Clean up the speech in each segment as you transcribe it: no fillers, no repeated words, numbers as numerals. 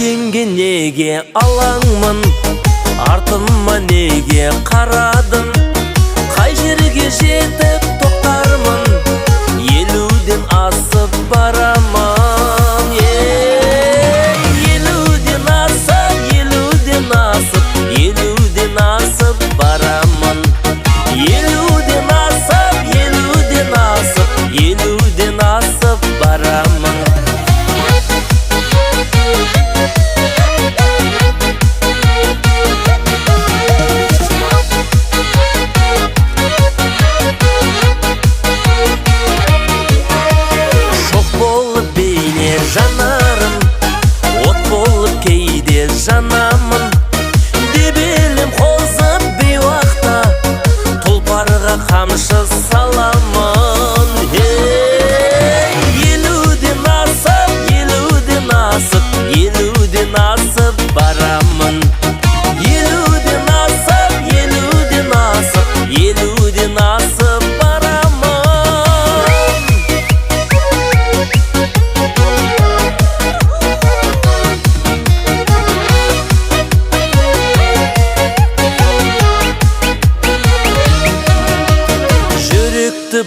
Өзіңге неге алаңмын, артыма неге қарадым? Қай жерге жетіп тоқтармын, елуден асып барамын. Елуден асып, елуден асып, елуден асып барамын. Елуден асып, елуден асып, елуден асып барамын. Жанарым, от болып кейде жанамын. Дебелім қозып бейуақта, тұлпарға қамшы саламын. Елуден асып, елуден асып, елуден асып барамын. Елуден асып, елуден асып, елуден асып барамын.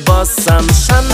Бассам шан